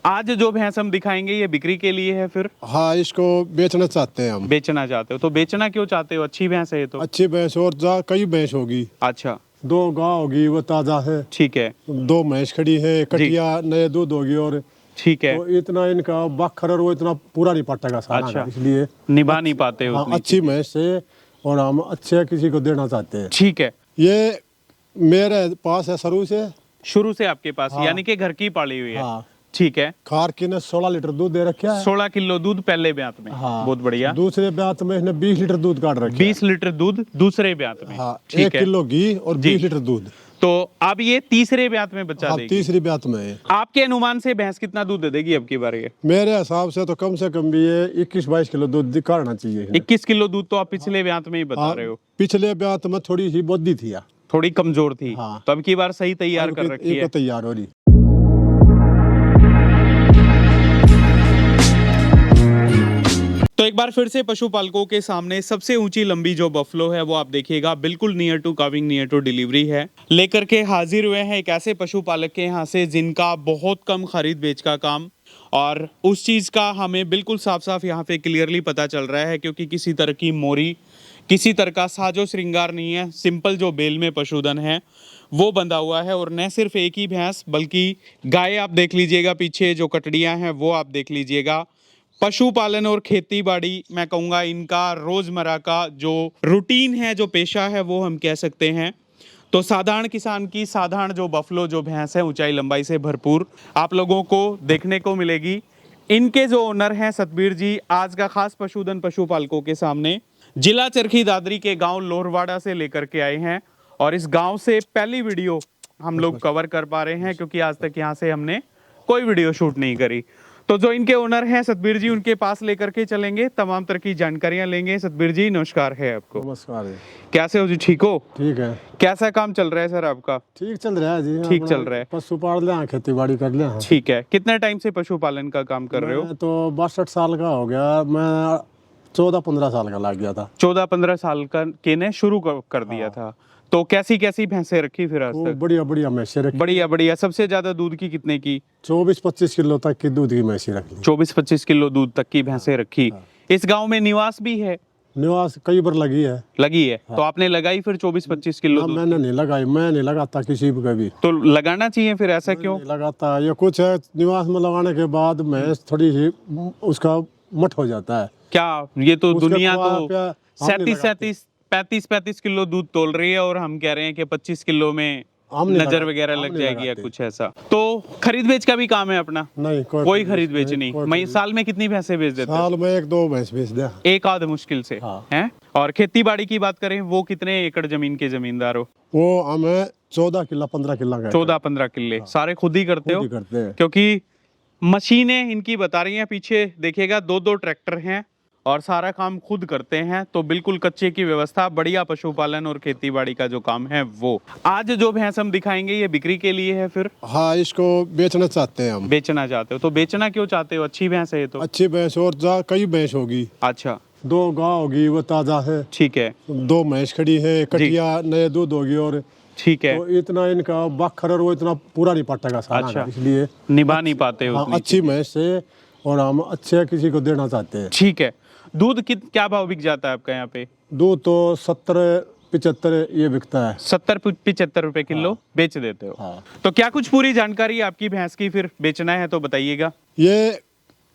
आज जो भैंस हम दिखाएंगे ये बिक्री के लिए है फिर? हाँ, इसको बेचना चाहते हैं हम। बेचना चाहते हो? तो बेचना क्यों चाहते हो? अच्छी भैंस है ये तो। अच्छी भैंस और कई भैंस होगी। अच्छा, 2 गाय होगी, वो ताजा है। ठीक है। 2 भैंस खड़ी है, कटिया नए दूध होगी और ठीक है। तो इतना इनका बखर और वो इतना पूरा नहीं पटेगा सारा अच्छा, इसलिए निभा नहीं पाते हो हाँ, उतनी अच्छी चीजें। भैंस है और हम अच्छे किसी को देना चाहते हैं। ठीक है। ये मेरे पास है शुरू से। शुरू से आपके पास? हाँ। यानी कि घर की पाली हुई है। हाँ, ठीक है। खार की ने 16 लीटर दूध दे रखा है। 16 किलो दूध पहले ब्यात में। हाँ, बहुत बढ़िया। दूसरे ब्यात में इसने 20 लीटर दूध काट रखा है। 20 लीटर दूध दूसरे ब्यात में। हाँ, ठीक 1 है। किलो घी और जी। 20 लीटर दूध। तो अब ये तीसरे ब्यात में बच्चा हाँ, देगी। तीसरी ब्यात में है। आपके अनुमान से भैंस कितना दूध दे देगी अब की बार ये? मेरे हिसाब से तो कम से कम भी ये 21-22 किलो दूध दिखाना चाहिए। 21 किलो दूध तो आप पिछले ब्यात में ही बता हाँ, रहे हो। पिछले ब्यात में थोड़ी सी बोदी थी यार। थोड़ी कमजोर थी। हाँ। तो अब की बार सही तैयार कर रखी है। एक तैयार हो रही। तो एक बार फिर से पशुपालकों के सामने सबसे ऊंची लंबी जो बफलो है वो आप देखिएगा, बिल्कुल near to calving, near to delivery है। लेकर के हाजिर हुए हैं एक ऐसे पशुपालक के यहाँ से जिनका बहुत कम खरीद बेच का काम, और उस चीज़ का हमें बिल्कुल साफ साफ यहाँ पे क्लियरली पता चल रहा है, क्योंकि किसी तरह की मोरी, किसी तरह का साजो श्रृंगार नहीं है। सिंपल जो बेल में पशुधन है वो बंधा हुआ है, और न सिर्फ एक ही भैंस बल्कि गाय आप देख लीजिएगा, पीछे जो कटड़ियाँ हैं वो आप देख लीजिएगा। पशुपालन और खेती बाड़ी, मैं कहूँगा इनका रोजमर्रा का जो रूटीन है, जो पेशा है, वो हम कह सकते हैं। तो साधारण किसान की साधारण जो बफलो जो भैंस है, ऊंचाई लंबाई से भरपूर, आप लोगों को देखने को मिलेगी। इनके जो ओनर हैं सतबीर जी, आज का खास पशुधन पशुपालकों के सामने जिला चरखी दादरी के गांव लोहरवाड़ा से लेकर के आए हैं, और इस गांव से पहली वीडियो हम लोग कवर कर पा रहे हैं, क्योंकि आज तक यहाँ से हमने कोई वीडियो शूट नहीं करी। तो जो इनके ओनर हैं सतबीर जी, उनके पास लेकर के चलेंगे, तमाम तरह की जानकारियां लेंगे। सतबीर जी नमस्कार है आपको। नमस्कार। कैसे हो जी? ठीक हो? ठीक है। कैसा काम चल रहा है सर आपका? ठीक चल रहा है जी। ठीक चल रहा है। पशु पाल ले, खेती बाड़ी कर ले। ठीक है। कितने टाइम से पशुपालन का काम कर रहे हो? मैं तो 62 साल का हो गया। मैं 14-15 साल का लग गया था। 14-15 साल का के ने शुरू कर दिया था। तो कैसी कैसी भैंसें रखी फिर आज तक? बढ़िया बढ़िया भैंसे रखी। बढ़िया बढ़िया। सबसे ज्यादा दूध की कितने की? 24-25 किलो तक की दूध की भैंसी रख ली। 24-25 किलो दूध तक की भैंसें रखी। इस गांव में निवास भी है? निवास कई बार लगी है। लगी है। तो आपने लगाई फिर 24-25 किलो दूध? मैंने नहीं लगाई, मैं नहीं लगाता किसी भी कभी। तो लगाना चाहिए फिर, ऐसा क्यों? नहीं लगाता, ये कुछ है निवास में लगाने के बाद भैंस थोड़ी सी उसका मठ हो जाता है। क्या ये तो उसके दुनिया खुआ तो पे हम नहीं लगाते। 35 किलो दूध तोल रही है, और हम कह रहे हैं कि 25 किलो में हम नहीं नजर लगाते, वगैरह हम लग नहीं जाएगी या लगाते। कुछ ऐसा। तो खरीद बेच का भी काम है अपना? नहीं, कोई खरीद बेच नहीं। कोई मैं साल में कितनी भैंसें बेच देते हो? साल में 1-2 भैंस बेच दे। एक आध मुश्किल से। हाँ। हैं? और खेती बाड़ी की बात करें, वो कितने एकड़ जमीन के जमींदार हो? वो हमें 14 किला 15 किला का 14-15 किले सारे खुद ही करते हो? खुद ही करते हैं। क्योंकि मशीनें इनकी बता रही हैं, पीछे देखिएगा 2-2 ट्रैक्टर हैं और सारा काम खुद करते हैं। तो बिल्कुल कच्चे की व्यवस्था, बढ़िया पशुपालन और खेती बाड़ी का जो काम है वो। आज जो भैंस हम दिखाएंगे ये बिक्री के लिए है फिर? हाँ, इसको बेचना चाहते हैं हम। बेचना चाहते हो? तो बेचना क्यों चाहते हो? अच्छी भैंस है ये तो। अच्छी भैंस और कई भैंस होगी। अच्छा, 2 गाय होगी, वो ताजा है। ठीक है। 2 भैंस खड़ी है, कटिया नए दूध होगी और ठीक है। तो इतना इनका बखर और वो इतना पूरा नहीं पटेगा सारा अच्छा, इसलिए निभा नहीं पाते हो हाँ, उतनी अच्छी चीजें। भैंस है और हम अच्छे किसी को देना चाहते हैं। ठीक है। दूध क्या भाव बिक जाता है आपका यहाँ पे? दूध तो 70-75 ये बिकता है। 70-75 रुपए किलो बेच देते हो? हाँ। तो क्या कुछ पूरी जानकारी आपकी भैंस की फिर बेचना है तो बताइएगा। ये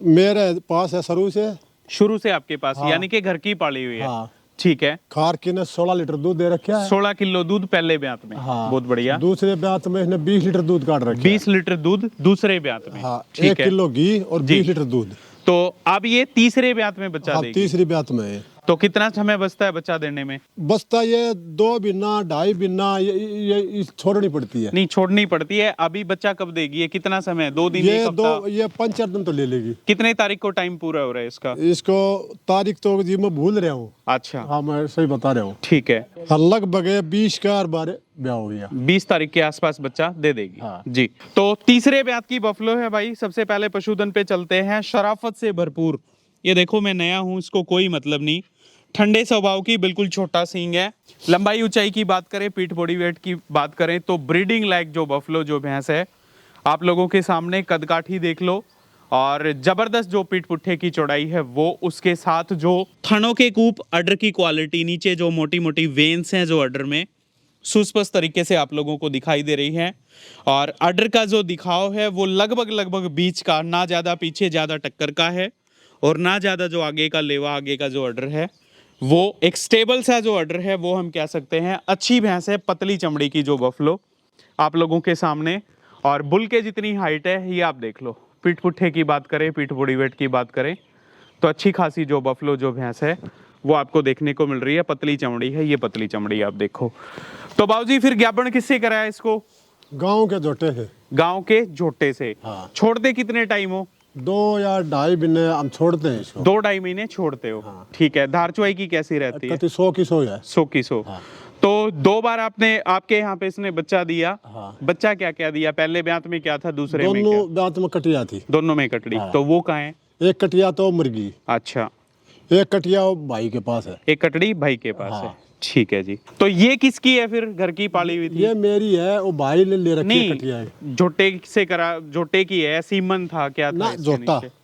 मेरे पास है शुरू से। शुरू से आपके पास? हाँ। यानी कि घर की पाली हुई है? हाँ। ठीक है। खार की ने 16 लीटर दूध दे रखा है। 16 किलो दूध पहले ब्यात में। हाँ। बहुत बढ़िया। दूसरे ब्यात में इसने 20 लीटर दूध काट रखा है। 20 लीटर दूध दूसरे ब्यात में। हाँ, ठीक 1 है। किलो घी और जी। 20 लीटर दूध। तो अब ये तीसरे ब्यात में बच्चा हाँ, देगी? तीसरी ब्यात में है। तो कितना समय बचता है बच्चा देने में? बचता ये 2 बिना 2.5 बिना ये छोड़नी पड़ती है। नहीं, छोड़नी पड़ती है। अभी बच्चा कब देगी? ये कितना समय? 2 दिन, ये एक हफ्ता? ये 5-4 दिन तो ले लेगी। कितने तारीख को टाइम पूरा हो रहा है इसका? इसको तारीख तो जी मैं भूल रहा हूँ। अच्छा, हाँ, मैं सही बता रहा हूँ। ठीक है। हाँ, लगभग 20 का बारे ब्याह हो गया। 20 तारीख के आसपास बच्चा दे देगी। हाँ। जी। तो तीसरे ब्यात की बफलो है भाई। सबसे पहले पशुधन पे चलते हैं। शराफत से भरपूर, ये देखो मैं नया हूं, इसको कोई मतलब नहीं। ठंडे स्वभाव की, बिल्कुल छोटा सींग है। लंबाई ऊंचाई की बात करें, पीठ बॉडी वेट की बात करें, तो ब्रीडिंग लायक जो बफलो जो भैंस है, आप लोगों के सामने कदकाठी देख लो। और जबरदस्त जो पीठ पुट्ठे की चौड़ाई है वो, उसके साथ जो थनों के कूप, अडर की क्वालिटी, नीचे जो मोटी मोटी वेन्स हैं जो अडर में सुस्पष्ट तरीके से आप लोगों को दिखाई दे रही हैं। और अडर का जो दिखाव है वो लगभग बीच का, ना ज़्यादा पीछे ज़्यादा टक्कर का है और ना ज़्यादा जो आगे का लेवा, आगे का जो अडर है वो एक स्टेबल सा जो अडर है वो हम कह सकते हैं। अच्छी भैंस है, पतली चमड़ी की जो बफलो आप लोगों के सामने। और बुल के जितनी हाइट है ये आप देख लो। पीठ पुट्ठे की बात करें, पीठ बॉडी वेट की बात करें तो अच्छी खासी जो बफलो जो भैंस है वो आपको देखने को मिल रही है। पतली चमड़ी है, ये पतली चमड़ी आप देखो। तो बाबूजी फिर ज्ञापन किससे कराया इसको? गांव के जोटे है। गांव के झोटे से। हाँ। छोड़ते कितने टाइम हो? 2 या 2.5 महीने हम छोड़ते हैं इसको। 2-2.5 महीने छोड़ते हो। हाँ। ठीक है। धार चुआई की कैसी रहती है? 100 की 100 है। 100 की 100। हाँ। तो 2 बार आपके यहाँ पे इसने बच्चा दिया। हाँ। बच्चा क्या क्या दिया? पहले ब्यात में क्या था, दूसरे में क्या? दोनों दांत में कटिया थी। दोनों में कटड़ी। हाँ। तो वो कहाँ है? एक कटिया तो मुर्गी, अच्छा, एक कटिया वो भाई के पास है। एक कटड़ी भाई के पास हाँ। है। ठीक है जी। तो ये किसकी है फिर? घर की पाली हुई थी? ये मेरी है, वो भाई ने ले रखी है कटिया है। नहीं, झोटे से करा, झोटे की है, सीमन था क्या था ना, इसके झोटा। नीचे?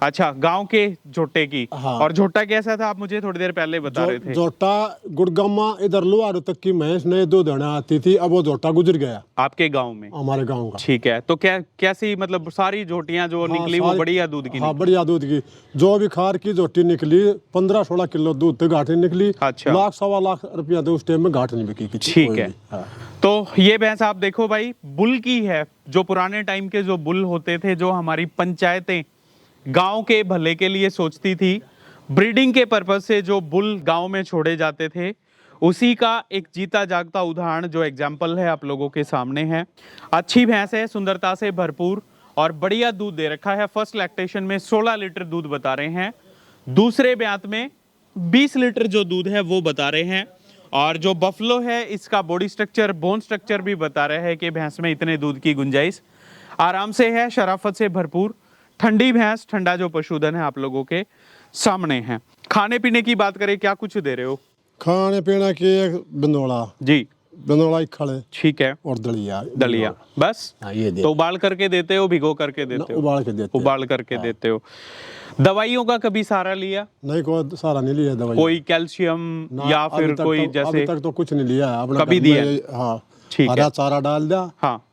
अच्छा, गांव के झोटे की। हाँ। और झोटा कैसा था? आप मुझे थोड़ी देर पहले बता रहे थे। जोटा गुड़गामा इधर लुहारू तक की भैंस ने 2 देना आती थी, अब वो जोटा गुजर गया आपके गांव में? हमारे गांव का। ठीक है। तो क्या कैसी, मतलब सारी झोटियां जो हाँ, निकली वो सारी- बढ़िया दूध की हाँ, निकली? बढ़िया दूध की। जो भी खार की जोटी निकली 15-16 किलो दूध पे घाटी निकली। अच्छा। 1.5-1.25 लाख रुपया तो उस टाइम में घाट नहीं बिकी किसी ठीक कोई है। भी। हाँ। तो ये भैंस आप देखो भाई, बुल की है। जो पुराने टाइम के जो बुल होते थे, जो हमारी पंचायतें गांव के भले के लिए सोचती थी, ब्रीडिंग के पर्पज से जो बुल गांव में छोड़े जाते थे, उसी का एक जीता जागता उदाहरण जो एग्जाम्पल है आप लोगों के सामने है। अच्छी भैंस है, सुंदरता से भरपूर और बढ़िया दूध दे रखा है। फर्स्ट लैक्टेशन में 16 लीटर दूध बता रहे हैं, दूसरे ब्यात में 20 लीटर जो दूध है वो बता रहे हैं। और जो बफलो है इसका बॉडी स्ट्रक्चर, बोन स्ट्रक्चर भी बता रहे हैं कि भैंस में इतने दूध की गुंजाइश आराम से है, शराफत से भरपूर। ठंडी भैंस, ठंडा जो पशुधन है आप लोगों के सामने है। खाने पीने की बात करें, क्या कुछ दे रहे हो? खाने पीने की एक बंदोड़ा, जी, बंदोड़ा खड़े ठीक है। और दलिया। दलिया बस? हाँ, ये दे। तो उबाल करके देते हो, भिगो करके ना, देते हो? उबाल के देते हैं। उबाल करके देते हो। दवाइयों का कभी सहारा लिया? नहीं, कोई सारा नहीं लिया दवाई। कोई कैल्शियम ना, या अभी फिर तक कोई तो, जैसे? अभी तक तो कुछ नहीं लिया है। अपना कभी घर दिया? में, हाँ, ठीक है। हरा चारा डाल दिया। हाँ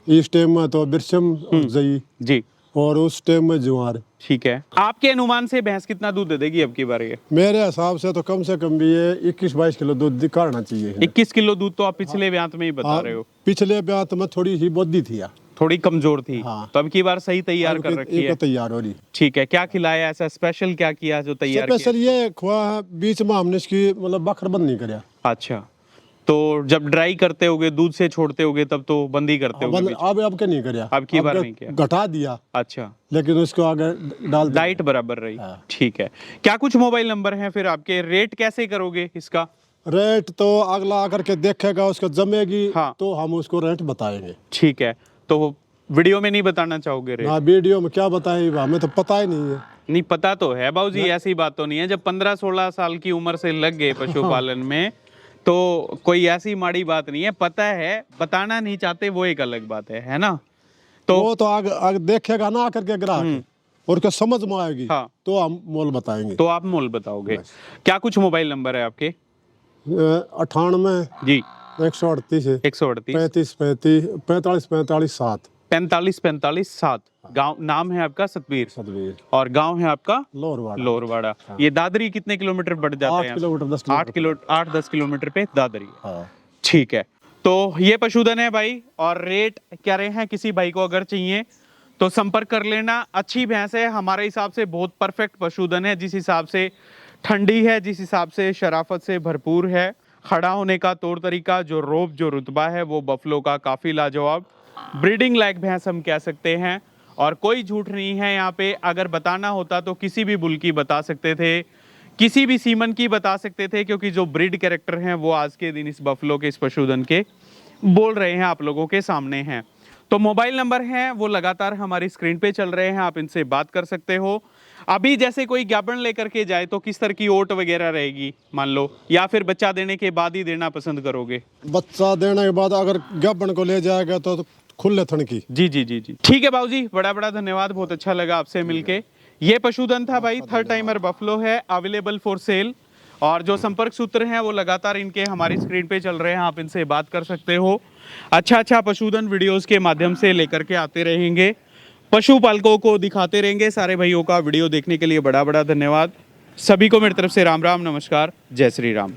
इस टाइम में तो बिरसम और जई, जी, और उस टाइम में ज्वार। ठीक है। आपके अनुमान से भैंस कितना दूध दे देगी अब की बार? ये मेरे हिसाब से तो कम से कम भी ये 21-22 किलो दूध दिखाना चाहिए। 21 किलो दूध तो आप पिछले ब्यात में ही बता हाँ, रहे हो। पिछले ब्यात में थोड़ी ही बोदी थी यार, थोड़ी कमजोर थी। हाँ। तो अब की बार सही तैयार कर रखी है। एक तैयार हो रही। ठीक है। क्या खिलाया, ऐसा स्पेशल क्या किया जो तैयार किया? स्पेशल ये खुआ है, बीच में हमने इसकी मतलब बखर बंद नहीं कराया। अच्छा, तो जब ड्राई करते होगे, दूध से छोड़ते होगे, तब तो बंदी करते होगे बीच? अब के नहीं कराया, अब की बार के नहीं किया। घटा दिया, अच्छा, लेकिन उसको आगे डाल दिया। डाइट बराबर रही। हाँ। ठीक है। क्या कुछ मोबाइल नंबर है फिर आपके? रेट कैसे करोगे इसका? रेट तो अगला आकर के देखेगा, उसको जमेगी। हाँ। तो हम उसको रेट बताएंगे। ठीक है। तो वीडियो में नहीं बताना चाहोगे रेट? ना, वीडियो में क्या बताएं, हमें तो पता ही नहीं है। नहीं पता तो है बाबूजी, ऐसी बात तो नहीं है। जब 15-16 साल की उम्र से लग गए पशुपालन में तो कोई ऐसी माड़ी बात नहीं है। पता है, बताना नहीं चाहते वो एक अलग बात है ना? तो वो तो आगे देखेगा ना आकर के ग्राहक, और उसको समझ में आएगी। हाँ। तो हम मोल बताएंगे। तो आप मोल बताओगे। क्या कुछ मोबाइल नंबर है आपके? 98 जी, 138 138 35 45 7 45 7। गांव नाम है आपका सतबीर, सतबीर, और गांव है आपका लोरवाड़ा। लोरवाड़ा। ये दादरी कितने किलोमीटर बढ़ जाता है? 8 किलोमीटर 10 8-10 किलोमीटर पे दादरी है। हाँ। ठीक है। तो ये पशुधन है भाई, और रेट क्या रहे हैं, किसी भाई को अगर चाहिए तो संपर्क कर लेना। अच्छी भैंस है, हमारे हिसाब से बहुत परफेक्ट पशुधन है। जिस हिसाब से ठंडी है, जिस हिसाब से शराफत से भरपूर है, खड़ा होने का तौर तरीका, जो रोब, जो रुतबा है वो बफलो का काफी लाजवाब। ब्रीडिंग लायक भैंस हम कह सकते हैं, और कोई झूठ नहीं है यहाँ पे। अगर बताना होता तो किसी भी बुल की बता सकते थे, किसी भी सीमन की बता सकते थे, क्योंकि जो ब्रीड कैरेक्टर हैं वो आज के दिन इस बफलो के, इस पशुधन के बोल रहे हैं, आप लोगों के सामने हैं। तो मोबाइल नंबर हैं वो लगातार हमारी स्क्रीन पे चल रहे हैं, आप इनसे बात कर सकते हो। अभी जैसे कोई ज्ञापन लेकर के जाए तो किस तरह की ओट वगैरह रहेगी मान लो, या फिर बच्चा देने के बाद ही देना पसंद करोगे? बच्चा देने के बाद अगर गाभण को ले जाएगा तो खुले थन की। जी जी जी जी ठीक है बाबूजी, बड़ा बड़ा धन्यवाद, बहुत अच्छा लगा आपसे मिलके। ये पशुधन था भाई, थर्ड टाइमर बफलो है, अवेलेबल फॉर सेल। और जो संपर्क सूत्र हैं वो लगातार इनके हमारी स्क्रीन पे चल रहे हैं, आप इनसे बात कर सकते हो। अच्छा अच्छा पशुधन वीडियोस के माध्यम से लेकर के आते रहेंगे, पशुपालकों को दिखाते रहेंगे। सारे भाइयों का वीडियो देखने के लिए बड़ा बड़ा धन्यवाद। सभी को मेरी तरफ से राम राम, नमस्कार, जय श्री राम।